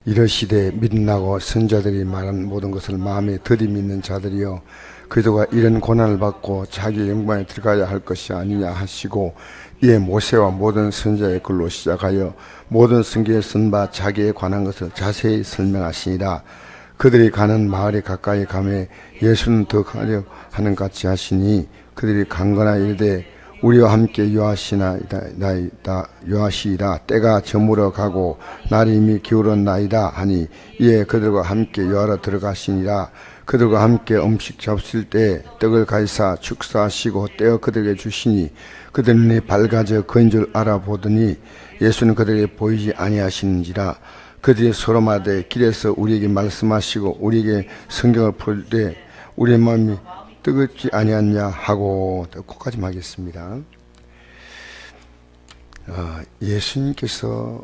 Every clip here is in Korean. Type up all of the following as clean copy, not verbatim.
이러시되 믿나고 선자들이 말한 모든 것을 마음에 들이믿는 자들이여 그리스도가 이런 고난을 받고 자기의 영광에 들어가야 할 것이 아니냐 하시고 이에 모세와 모든 선자의 글로 시작하여 모든 성경에 쓴 바 자기에 관한 것을 자세히 설명하시니라. 그들이 가는 마을에 가까이 가매 예수는 더 가려 하는 같이 하시니 그들이 강건하 이르되 우리와 함께 요하시이다. 때가 저물어 가고 날이 이미 기울었나이다 하니 이에 그들과 함께 요하러 들어가시니라. 그들과 함께 음식 잡수실 때 떡을 가지사 축사하시고 떼어 그들에게 주시니 그들 눈이 밝아져 그인 줄 알아보더니 예수는 그들에게 보이지 아니하시는지라. 그들이 서로 말하되 길에서 우리에게 말씀하시고 우리에게 성경을 풀 때 우리의 마음이 뜨겁지 아니하냐 하고 거기까지 하겠습니다. 예수님께서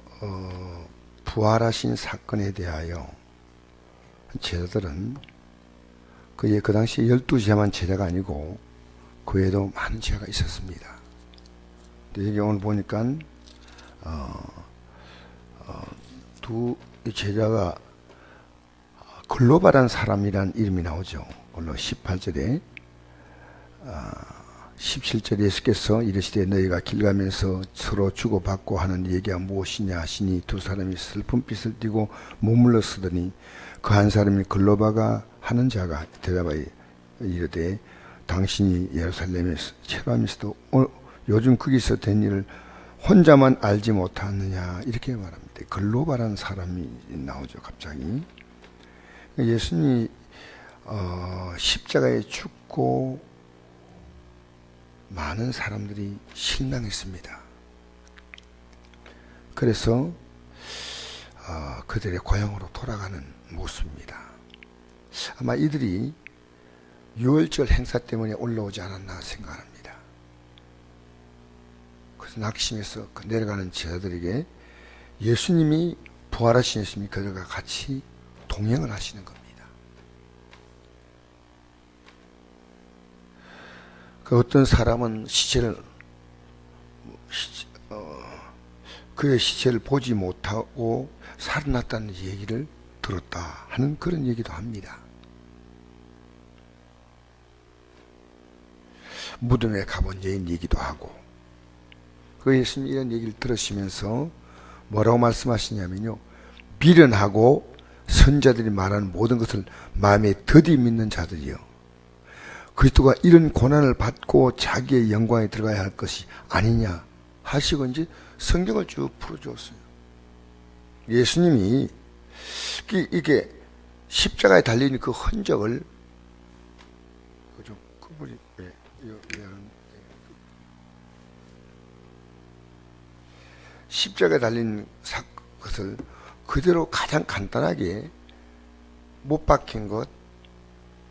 부활하신 사건에 대하여 제자들은 그 당시 12제자만 제자가 아니고 그 외에도 많은 제자가 있었습니다. 여기 오늘 보니까 두 제자가 글로바란 사람이란 이름이 나오죠. 물론 18절에 17절에 예수께서 이르시되 너희가 길 가면서 서로 주고받고 하는 얘기가 무엇이냐 하시니 두 사람이 슬픈 빛을 띠고 머물러 서더니 그 한 사람이 글로바가 하는 자가 대답하여 이르되 당신이 예루살렘에서 체험하면서도 요즘 거기서 된 일을 혼자만 알지 못하느냐 이렇게 말합니다. 글로바라는 사람이 나오죠. 갑자기 예수님이 십자가에 죽고 많은 사람들이 실망했습니다. 그래서 그들의 고향으로 돌아가는 모습입니다. 아마 이들이 유월절 행사 때문에 올라오지 않았나 생각합니다. 그래서 낙심해서 내려가는 제자들에게 예수님이 부활하신 예수님이 그들과 같이 동행을 하시는 겁니다. 그 어떤 사람은 그의 시체를 보지 못하고 살아났다는 얘기를 들었다 하는 그런 얘기도 합니다. 무덤에 가본 여인 얘기도 하고 그 예수님이 이런 얘기를 들으시면서 뭐라고 말씀하시냐면요, 미련하고 선자들이 말하는 모든 것을 마음에 더디 믿는 자들이요 그리스도가 이런 고난을 받고 자기의 영광에 들어가야 할 것이 아니냐 하시고 이제 성경을 쭉 풀어주었어요. 예수님이 이게 십자가에 달린 그 흔적을 그분이 십자가에 달린 것을 그대로 가장 간단하게 못 박힌 것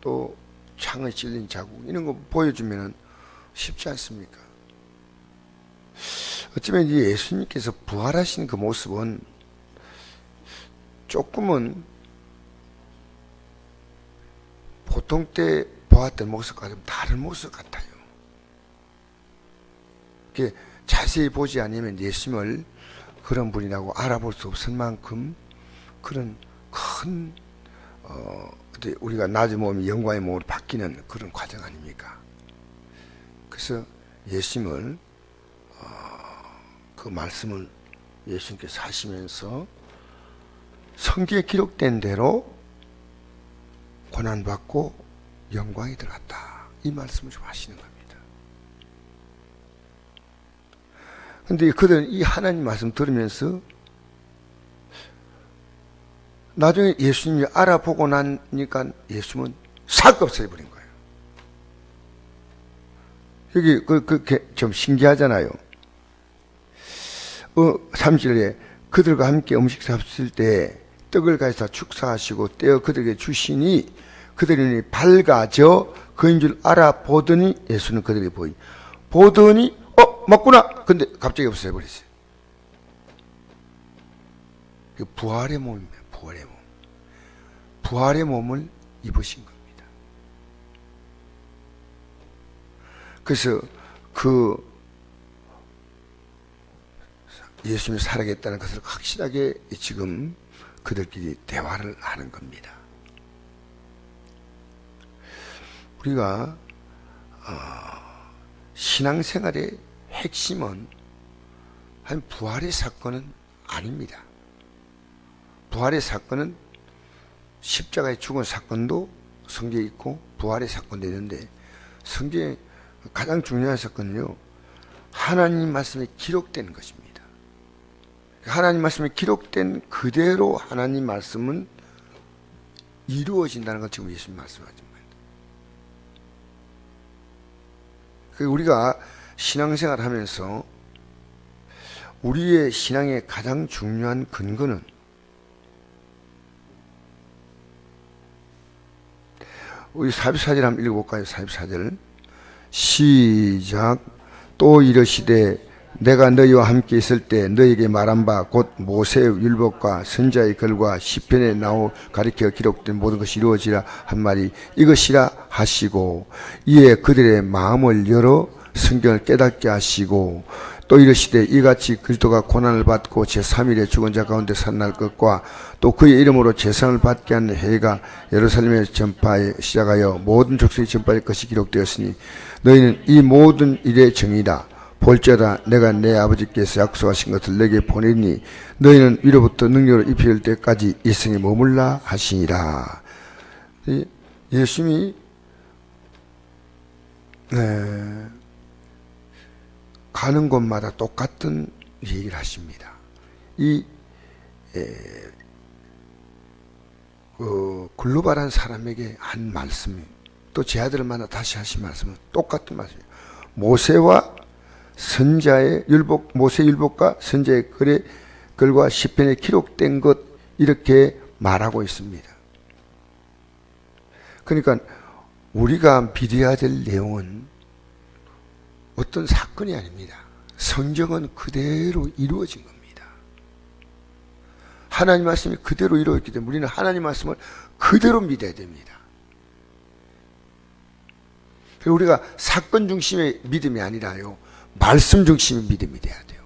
또 창에 찔린 자국 이런 거 보여주면 쉽지 않습니까? 어쩌면 이 예수님께서 부활하신 그 모습은 조금은 보통 때 보았던 모습과 좀 다른 모습 같아요. 자세히 보지 않으면 예수님을 그런 분이라고 알아볼 수 없을 만큼 그런 큰 우리가 낮은 몸이 영광의 몸으로 바뀌는 그런 과정 아닙니까? 그래서 예수님을 그 말씀을 예수님께서 하시면서 성경에 기록된 대로 고난받고 영광에 들어갔다 이 말씀을 좀 하시는 겁니다. 근데 그들은 이 하나님 말씀 들으면서 나중에 예수님이 알아보고 나니까 예수님은 싹 없어져버린 거예요. 여기 그게 좀 신기하잖아요. 3절에 그들과 함께 음식 잡수실 때 떡을 가져다 축사하시고 떼어 그들에게 주시니 그들의 눈이 밝아져 그인 줄 알아보더니 예수는 그들에게 보더니 맞구나. 근데 갑자기 없어져버렸어요. 부활의 몸입니다. 부활의 몸. 부활의 몸을 입으신 겁니다. 그래서 예수님이 살아계셨다는 것을 확실하게 지금 그들끼리 대화를 하는 겁니다. 우리가 신앙생활의 핵심은 한 부활의 사건은 아닙니다. 부활의 사건은 십자가에 죽은 사건도 성경에 있고 부활의 사건도 있는데, 성경의 가장 중요한 사건은요, 하나님 말씀에 기록된 것입니다. 하나님 말씀에 기록된 그대로 하나님 말씀은 이루어진다는 것, 지금 예수님 말씀하신 말입니다. 우리가 신앙생활 하면서 우리의 신앙의 가장 중요한 근거는 우리 사십사절 한번 읽어볼까요? 44절 시작. 또 이르시되 내가 너희와 함께 있을 때 너희에게 말한 바 곧 모세의 율법과 선지자의 글과 시편에 나오 가리켜 기록된 모든 것이 이루어지라 한 말이 이것이라 하시고, 이에 그들의 마음을 열어 성경을 깨닫게 하시고, 또 이르시되 이같이 그리스도가 고난을 받고 제3일에 죽은 자 가운데 살아날 것과 또 그의 이름으로 제상을 받게 하는 해가 예루살렘에 전파에 시작하여 모든 족속이 전파할 것이 기록되었으니 너희는 이 모든 일의 정의다. 볼지어다 내가 내 아버지께서 약속하신 것을 내게 보내니 너희는 위로부터 능력을 입힐 때까지 이 성에 머물라 하시니라. 예수님이 가는 곳마다 똑같은 얘기를 하십니다. 글로벌한 사람에게 한 말씀이, 또 제 아들을 만나 다시 하신 말씀은 똑같은 말씀이에요. 모세와 선자의 율법, 모세 율법과 선자의 글과 시편에 기록된 것, 이렇게 말하고 있습니다. 그러니까 우리가 믿어야 될 내용은 어떤 사건이 아닙니다. 성경은 그대로 이루어진 겁니다. 하나님 말씀이 그대로 이루어졌기 때문에 우리는 하나님 말씀을 그대로 믿어야 됩니다. 우리가 사건 중심의 믿음이 아니라요, 말씀 중심의 믿음이 돼야 돼요.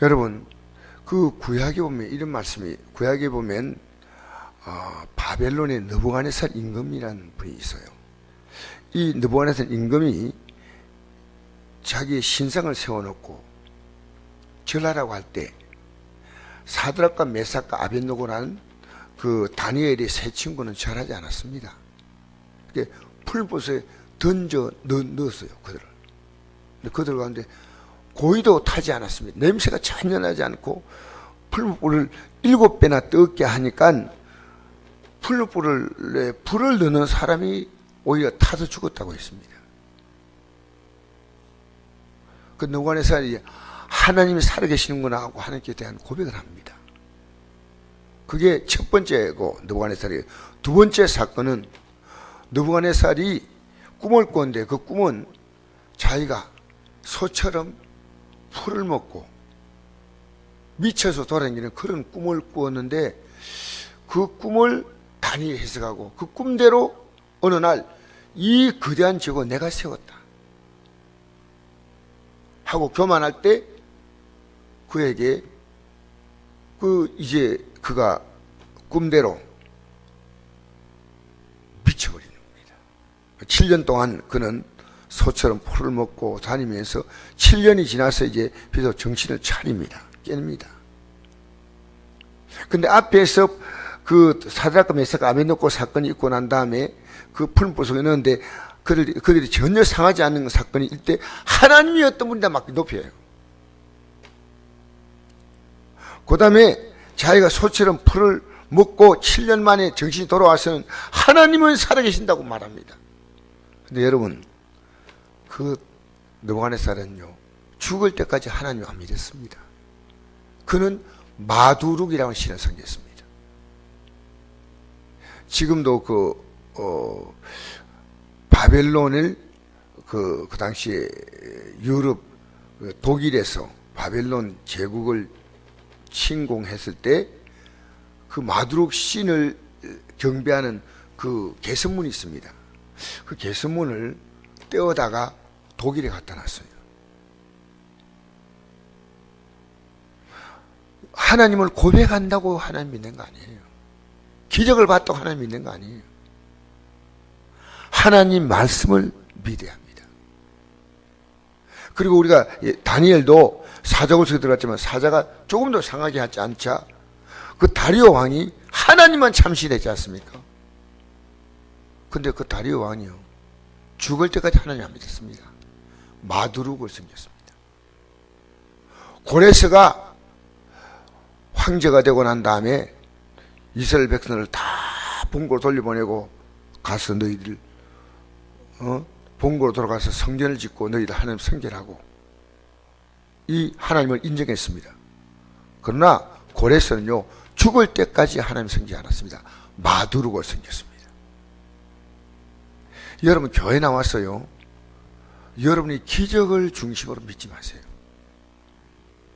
여러분, 그 구약에 보면 이런 말씀이, 구약에 보면 바벨론의 느부갓네살 임금이라는 분이 있어요. 이 느부갓네살 임금이 자기의 신상을 세워놓고 절하라고 할 때 사드락과 메삭과 아벳느고라는 그 다니엘의 세 친구는 절하지 않았습니다. 풀붓에 던져 넣었어요, 그들을. 근데 그들 가운데 고기도 타지 않았습니다. 냄새가 전혀 나지 않고 풀불을 7배나 뜨겁게 하니까 풀불에 불을 넣는 사람이 오히려 타서 죽었다고 했습니다. 그 느부갓네살이 하나님이 살아계시는구나 하고 하나님께 대한 고백을 합니다. 그게 첫 번째고 느부갓네살이. 두 번째 사건은 느부갓네살이 꿈을 꿨는데 그 꿈은 자기가 소처럼 풀을 먹고 미쳐서 돌아다니는 그런 꿈을 꾸었는데, 그 꿈을 다니엘이 해석하고 그 꿈대로 어느 날 이 거대한 제국을 내가 세웠다 하고 교만할 때 그에게 이제 그가 꿈대로 미쳐버리는 겁니다. 7년 동안 그는 소처럼 풀을 먹고 다니면서 7년이 지나서 이제 비로소 정신을 차립니다. 깹니다. 근데 앞에서 그 사드락과 메삭과 아벳느고 사건이 있고 난 다음에 그 풀무 속에 넣었는데 그들이 전혀 상하지 않는 사건이 일 때 하나님이 어떤 분이다 막 높여요. 그 다음에 자기가 소처럼 풀을 먹고 7년 만에 정신이 돌아와서는 하나님은 살아계신다고 말합니다. 근데 여러분, 그 느부갓네살은요, 죽을 때까지 하나님을 안 믿었습니다. 그는 마두룩이라는 신을 섬겼습니다. 지금도 바벨론을 그 당시에 유럽 독일에서 바벨론 제국을 침공했을 때 그 마두룩 신을 경배하는 그 개선문이 있습니다. 그 개선문을 떼어다가 독일에 갖다 놨어요. 하나님을 고백한다고 하나님 믿는 거 아니에요. 기적을 봤다고 하나님 믿는 거 아니에요. 하나님 말씀을 믿어야 합니다. 그리고 우리가 다니엘도 사자굴 속에 들어갔지만 사자가 조금도 상하게 하지 않자 그 다리오 왕이 하나님만 참신했지 않습니까? 근데 그 다리오 왕이요, 죽을 때까지 하나님 안 믿었습니다. 마두룩을 섬겼습니다. 고레스가 황제가 되고 난 다음에 이스라엘 백성을 다 본고로 돌려보내고 가서 너희들 본고로 돌아가서 성전을 짓고 너희들 하나님 성결하고 이 하나님을 인정했습니다. 그러나 고레스는요, 죽을 때까지 하나님 섬기지 않았습니다. 마두룩을 섬겼습니다. 여러분, 교회 나왔어요. 여러분이 기적을 중심으로 믿지 마세요.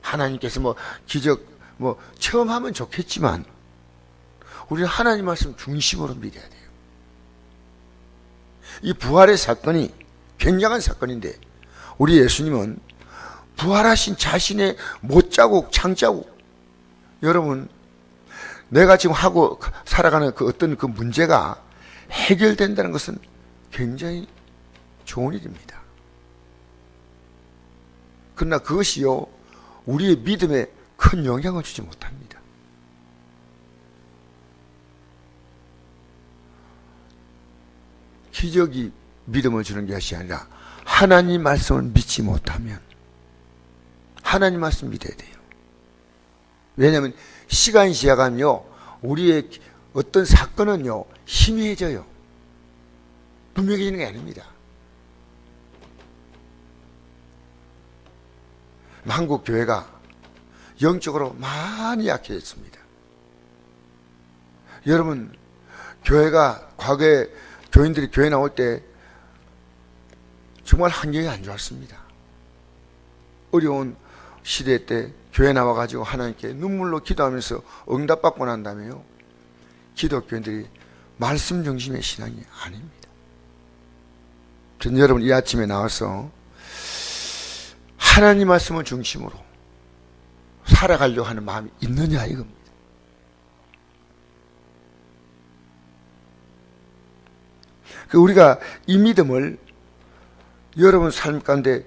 하나님께서 기적 체험하면 좋겠지만 우리는 하나님 말씀 중심으로 믿어야 돼요. 이 부활의 사건이 굉장한 사건인데 우리 예수님은 부활하신 자신의 못자국, 창자국, 여러분, 내가 지금 하고 살아가는 그 어떤 그 문제가 해결된다는 것은 굉장히 좋은 일입니다. 그러나 그것이요, 우리의 믿음에 큰 영향을 주지 못합니다. 기적이 믿음을 주는 것이 아니라 하나님 말씀을 믿지 못하면 하나님 말씀 믿어야 돼요. 왜냐하면 시간이 지나가면요, 우리의 어떤 사건은요 희미해져요. 분명해지는 게 아닙니다. 한국 교회가 영적으로 많이 약해졌습니다. 여러분, 교회가 과거에 교인들이 교회 나올 때 정말 환경이 안 좋았습니다. 어려운 시대 때 교회 나와가지고 하나님께 눈물로 기도하면서 응답받고 난 다음에요, 기독교인들이 말씀 중심의 신앙이 아닙니다. 저는 여러분 이 아침에 나와서 하나님 말씀을 중심으로 살아가려고 하는 마음이 있느냐 이겁니다. 우리가 이 믿음을 여러분 삶 가운데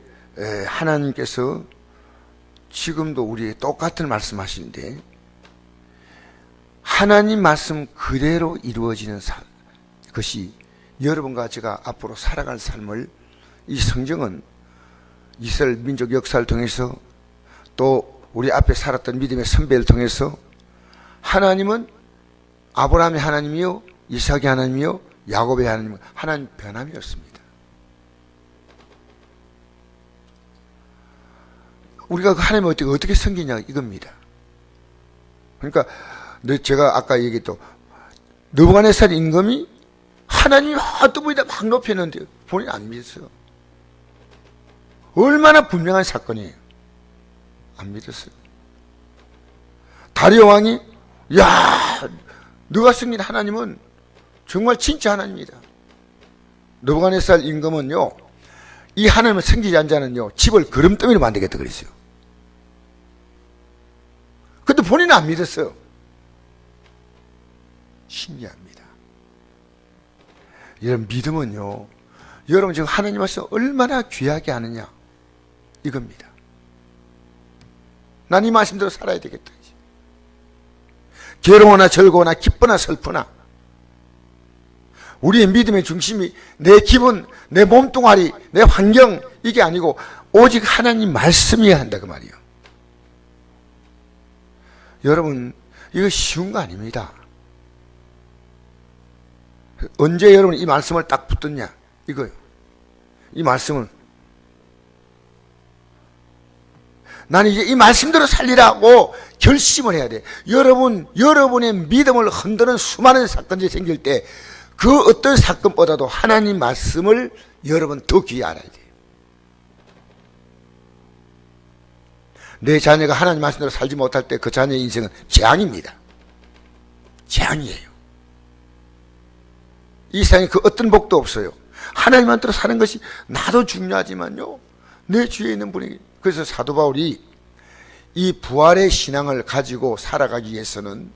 하나님께서 지금도 우리에게 똑같은 말씀하시는데 하나님 말씀 그대로 이루어지는 것이 여러분과 제가 앞으로 살아갈 삶을, 이 성경은 이스라엘 민족 역사를 통해서 또 우리 앞에 살았던 믿음의 선배를 통해서 하나님은 아브라함의 하나님이요, 이삭의 하나님이요, 야곱의 하나님, 하나님 변함이 없습니다. 우리가 그 하나님을 어떻게 섬기냐 이겁니다. 그러니까 제가 아까 얘기했던 느부갓네살 임금이 하나님이 뜨문이다 막 높였는데 본인이 안 믿었어요. 얼마나 분명한 사건이에요. 안 믿었어요. 다리오 왕이 너가 섬긴 하나님은 정말 진짜 하나님이다. 느부갓네살 임금은요, 이 하나님을 섬기지 않은 자는요 집을 거름더미로 만들겠다 그랬어요. 근데 본인은 안 믿었어요. 신기합니다. 여러분, 믿음은요, 여러분 지금 하나님 말씀 얼마나 귀하게 하느냐 이겁니다. 난 이 말씀대로 살아야 되겠다. 괴로우나 즐거우나 기쁘나 슬프나 우리의 믿음의 중심이 내 기분, 내 몸뚱아리, 내 환경 이게 아니고 오직 하나님 말씀이어야 한다 그 말이에요. 여러분, 이거 쉬운 거 아닙니다. 언제 여러분 이 말씀을 딱 붙었냐 이거요. 이 말씀은 나는 이제 이 말씀대로 살리라고 결심을 해야 돼. 여러분의 믿음을 흔드는 수많은 사건들이 생길 때 그 어떤 사건보다도 하나님 말씀을 여러분 더 귀히 알아야 돼요. 내 자녀가 하나님 말씀대로 살지 못할 때 그 자녀의 인생은 재앙입니다. 재앙이에요. 이 세상에 그 어떤 복도 없어요. 하나님 말씀대로 사는 것이 나도 중요하지만요, 내 주위에 있는 분이. 그래서 사도 바울이 이 부활의 신앙을 가지고 살아가기 위해서는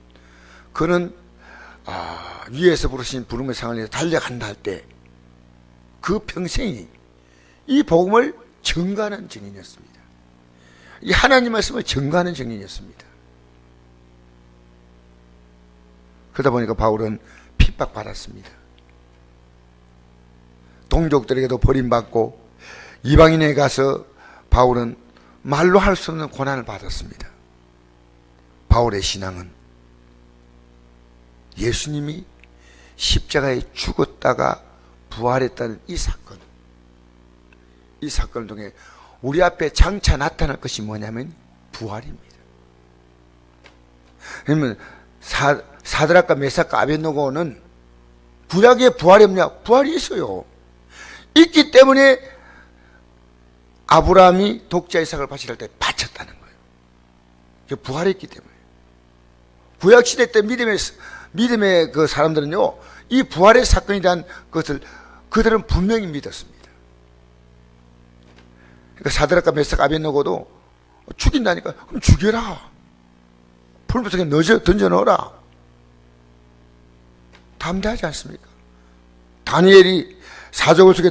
그는 위에서 부르신 부름의 상을 위해 달려간다 할 때 그 평생이 이 복음을 증거하는 증인이었습니다. 이 하나님 말씀을 증거하는 증인이었습니다. 그러다 보니까 바울은 핍박받았습니다. 동족들에게도 버림받고 이방인에 가서 바울은 말로 할 수 없는 고난을 받았습니다. 바울의 신앙은 예수님이 십자가에 죽었다가 부활했다는 이 사건을 통해 우리 앞에 장차 나타날 것이 뭐냐면 부활입니다. 그러면 사드락과 메삭과 아벳노고는 구약에 부활이 없냐? 부활이 있어요. 있기 때문에 아브라함이 독자 이삭을 바칠 때 바쳤다는 거예요. 부활이 있기 때문에. 구약 시대 때 믿음의 그 사람들은요, 이 부활의 사건에 대한 것을 그들은 분명히 믿었습니다. 그러니까 사드락과 메삭 아벳노고도 죽인다니까 그럼 죽여라. 불불속에 던져 넣어라. 담대하지 않습니까? 다니엘이 사저골 속에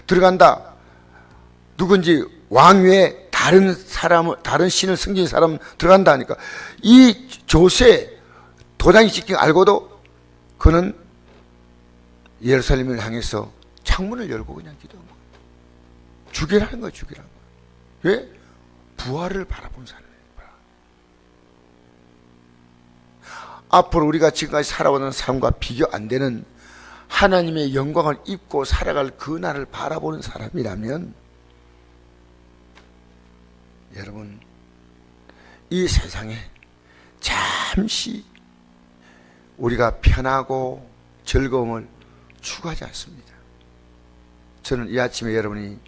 들어간다. 누군지 왕 외에 다른 신을 섬긴 사람 들어간다 하니까 이 조세 도장이 찍힌 알고도 그는 예루살렘을 향해서 창문을 열고 그냥 기도한 거예요. 죽이라는 거예요. 죽이라는 거예요. 왜? 부활을 바라본 사람이에요. 앞으로 우리가 지금까지 살아오는 삶과 비교 안 되는 하나님의 영광을 입고 살아갈 그 날을 바라보는 사람이라면 여러분, 이 세상에 잠시 우리가 편하고 즐거움을 추구하지 않습니다. 저는 이 아침에 여러분이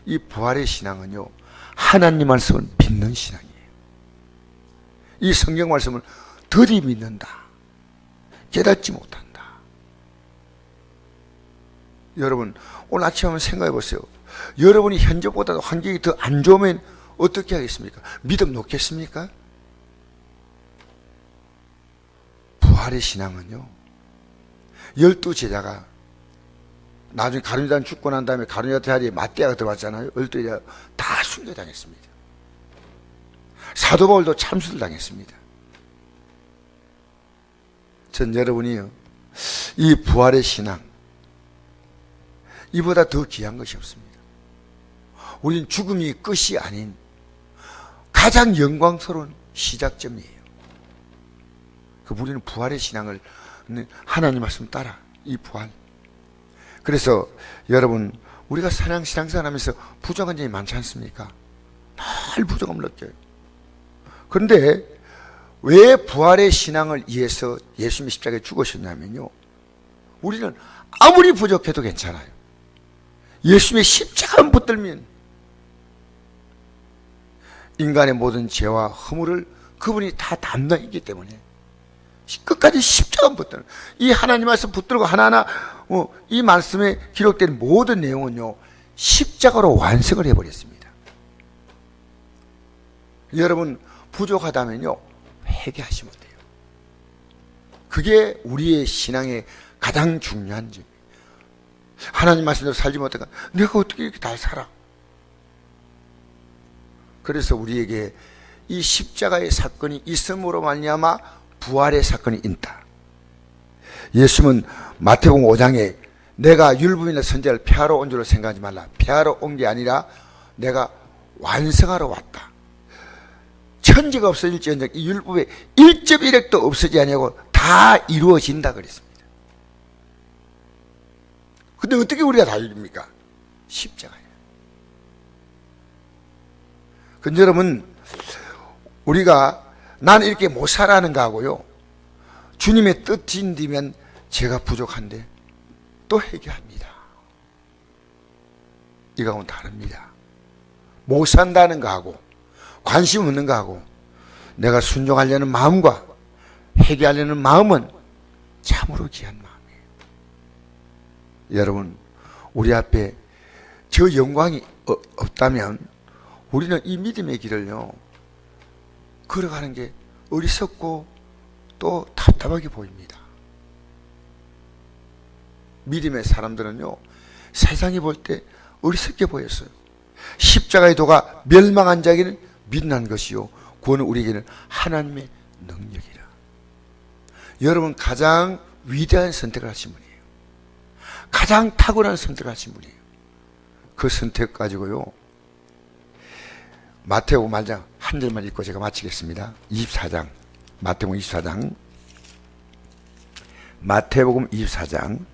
이 부활의 신앙은요, 하나님 말씀을 믿는 신앙이에요. 이 성경 말씀을 더디 믿는다. 깨닫지 못한다. 여러분, 오늘 아침에 한번 생각해 보세요. 여러분이 현재보다 환경이 더 안 좋으면 어떻게 하겠습니까? 믿음 놓겠습니까? 부활의 신앙은요, 12제자가 나중에 가룟유다는 죽고 난 다음에 가룟유다 자리에 마띠아가 들어왔잖아요. 12제자 다 순교당했습니다. 사도 바울도 참수를 당했습니다. 전 여러분이요, 이 부활의 신앙, 이보다 더 귀한 것이 없습니다. 우린 죽음이 끝이 아닌 가장 영광스러운 시작점이에요. 우리는 부활의 신앙을 하나님 말씀 따라 이 부활. 그래서 여러분, 우리가 신앙생활하면서 부족한 점이 많지 않습니까? 늘 부족함을 느껴요. 그런데 왜 부활의 신앙을 위해서 예수님이 십자가에 죽으셨냐면요, 우리는 아무리 부족해도 괜찮아요. 예수님의 십자가만 붙들면 인간의 모든 죄와 허물을 그분이 다 담당했기 때문에 끝까지 십자가만 붙들는, 이 하나님 말씀 붙들고 하나하나 이 말씀에 기록된 모든 내용은요, 십자가로 완성을 해버렸습니다. 여러분, 부족하다면요, 회개하시면 돼요. 그게 우리의 신앙의 가장 중요한 점이에요. 하나님 말씀대로 살지 못하니까 내가 어떻게 이렇게 잘 살아? 그래서 우리에게 이 십자가의 사건이 있음으로 말미암아 부활의 사건이 있다. 예수님은 마태복음 5장에 내가 율법이나 선지자를 폐하러 온 줄로 생각하지 말라. 폐하러 온 게 아니라 내가 완성하러 왔다. 천지가 없어질지언정 이 율법의 1.1획도 없어지지 아니하고 다 이루어진다 그랬습니다. 근데 어떻게 우리가 다 이룹니까? 십자가예요. 근데 여러분, 우리가 나는 이렇게 못 살아는 거하고요, 주님의 뜻인디면 제가 부족한데 또 회개합니다. 이거하고는 다릅니다. 못 산다는 거하고 관심 없는 거하고 내가 순종하려는 마음과 회개하려는 마음은 참으로 귀한 마음이에요. 여러분, 우리 앞에 저 영광이 없다면 우리는 이 믿음의 길을요, 걸어가는 게 어리석고 또 답답하게 보입니다. 믿음의 사람들은요, 세상이 볼 때 어리석게 보였어요. 십자가의 도가 멸망한 자에게는 빛난 것이요 구원은 우리에게는 하나님의 능력이라. 여러분 가장 위대한 선택을 하신 분이에요. 가장 탁월한 선택을 하신 분이에요. 그 선택 가지고요, 마태복음 1장 한 절만 읽고 제가 마치겠습니다. 24장, 마태복음 24장, 마태복음 24장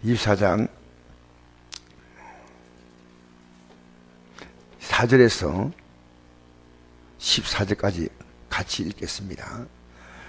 24장 4절에서 14절까지 같이 읽겠습니다.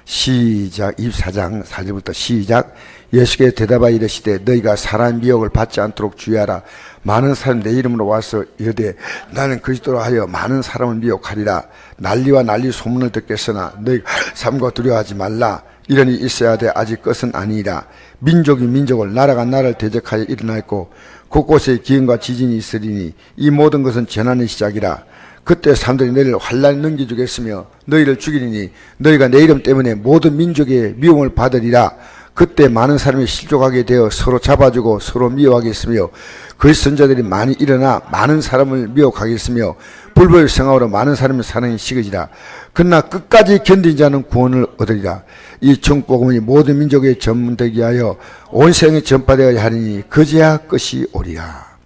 시작. 24장 4절부터 시작. 예수께 대답하여 이르시되 너희가 사람 미혹을 받지 않도록 주의하라. 많은 사람이 내 이름으로 와서 이르되 나는 그리스도라 하여 많은 사람을 미혹하리라. 난리와 난리 소문을 듣겠으나 너희가 삼가 두려워하지 말라. 이러니 있어야 돼 아직 끝은 아니라. 민족이 민족을 나라가 나라를 대적하여 일어나 있고 곳곳에 기근과 지진이 있으리니 이 모든 것은 재난의 시작이라. 그때 사람들이 너희를 환난에 넘겨주겠으며 너희를 죽이리니 너희가 내 이름 때문에 모든 민족의 미움을 받으리라. 그때 많은 사람이 실족하게 되어 서로 잡아주고 서로 미워하겠으며 그 선자들이 많이 일어나 많은 사람을 미혹하겠으며 불법의 생각으로 많은 사람의 사랑이 식어지라. 그러나 끝까지 견딘 자는 구원을 얻으리라. 이 천국복음이 모든 민족에 전문되게 하여 온 세상에 전파되어야 하리니 그제야 끝이 오리라.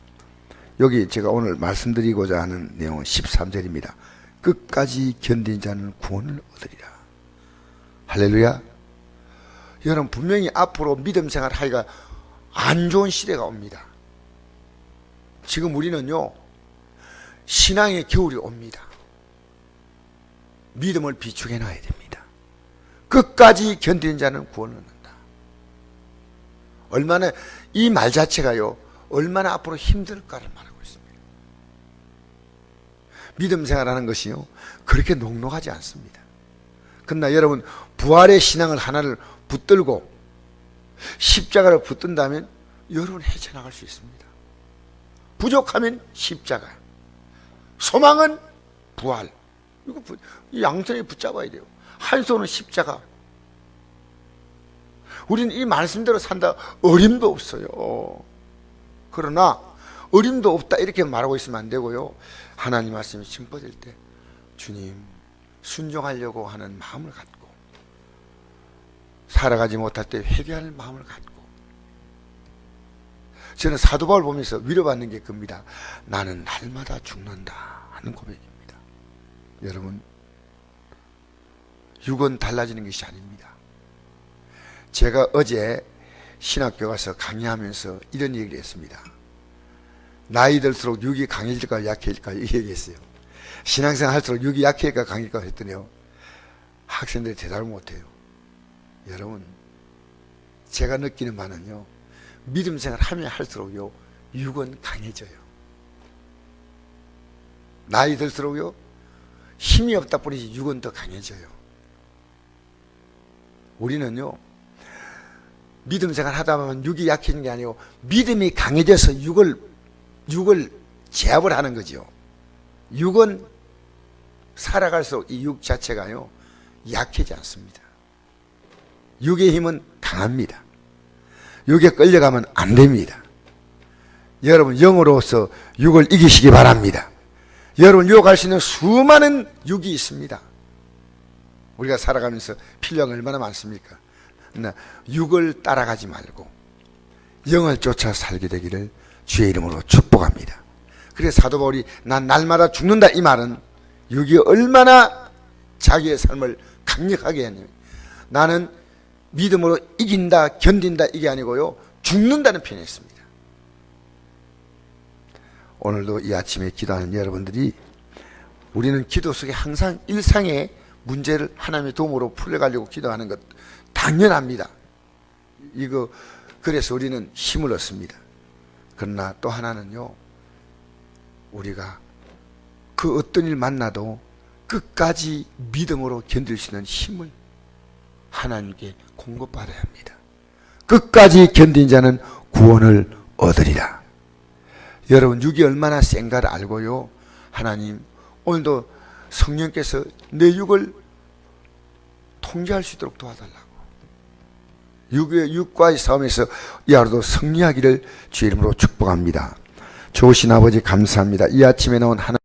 여기 제가 오늘 말씀드리고자 하는 내용은 13절입니다. 끝까지 견딘 자는 구원을 얻으리라. 할렐루야. 여러분 분명히 앞으로 믿음 생활 하기가 안 좋은 시대가 옵니다. 지금 우리는요, 신앙의 겨울이 옵니다. 믿음을 비축해 놔야 됩니다. 끝까지 견디는 자는 구원을 얻는다. 얼마나 이 말 자체가요, 얼마나 앞으로 힘들까를 말하고 있습니다. 믿음 생활하는 것이요, 그렇게 녹록하지 않습니다. 그러나 여러분 부활의 신앙을 하나를 붙들고 십자가를 붙든다면 여러분 헤쳐나갈 수 있습니다. 부족하면 십자가, 소망은 부활. 이거 양손에 붙잡아야 돼요. 한 손은 십자가. 우리는 이 말씀대로 산다 어림도 없어요. 그러나 어림도 없다 이렇게 말하고 있으면 안 되고요, 하나님 말씀이 증거될 때 주님 순종하려고 하는 마음을 갖고 살아가지 못할 때 회개하는 마음을 갖고. 저는 사도 바울 보면서 위로받는 게 겁니다. 나는 날마다 죽는다 하는 고백입니다. 여러분 육은 달라지는 것이 아닙니다. 제가 어제 신학교 가서 강의하면서 이런 얘기를 했습니다. 나이 들수록 육이 강해질까 약해질까 이 얘기했어요. 신앙생활 할수록 육이 약해질까 강해질까 했더니요, 학생들이 대답을 못해요. 여러분 제가 느끼는 바는요, 믿음 생활 하면 할수록요 육은 강해져요. 나이 들수록요 힘이 없다 뿐이지 육은 더 강해져요. 우리는요 믿음 생활 하다 보면 육이 약해지는 게 아니고 믿음이 강해져서 육을 제압을 하는 거죠. 육은 살아갈수록 이 육 자체가요 약해지지 않습니다. 육의 힘은 강합니다. 육에 끌려가면 안 됩니다. 여러분 영으로서 육을 이기시기 바랍니다. 여러분 유혹할 수 있는 수많은 육이 있습니다. 우리가 살아가면서 필요한 게 얼마나 많습니까? 그러나 육을 따라가지 말고 영을 쫓아 살게 되기를 주의 이름으로 축복합니다. 그래서 사도 바울이 난 날마다 죽는다 이 말은 육이 얼마나 자기의 삶을 강력하게 했냐면, 나는 믿음으로 이긴다 견딘다 이게 아니고요 죽는다는 표현이었습니다. 오늘도 이 아침에 기도하는 여러분들이, 우리는 기도 속에 항상 일상의 문제를 하나님의 도움으로 풀어가려고 기도하는 것 당연합니다. 그래서 우리는 힘을 얻습니다. 그러나 또 하나는요, 우리가 그 어떤 일 만나도 끝까지 믿음으로 견딜 수 있는 힘을 하나님께 공급받아야 합니다. 끝까지 견딘 자는 구원을 얻으리라. 여러분, 육이 얼마나 센가를 알고요. 하나님, 오늘도 성령께서 내 육을 통제할 수 있도록 도와달라고. 육과의 싸움에서 이 하루도 승리하기를 주의 이름으로 축복합니다. 좋으신 아버지 감사합니다. 이 아침에 나온 하나님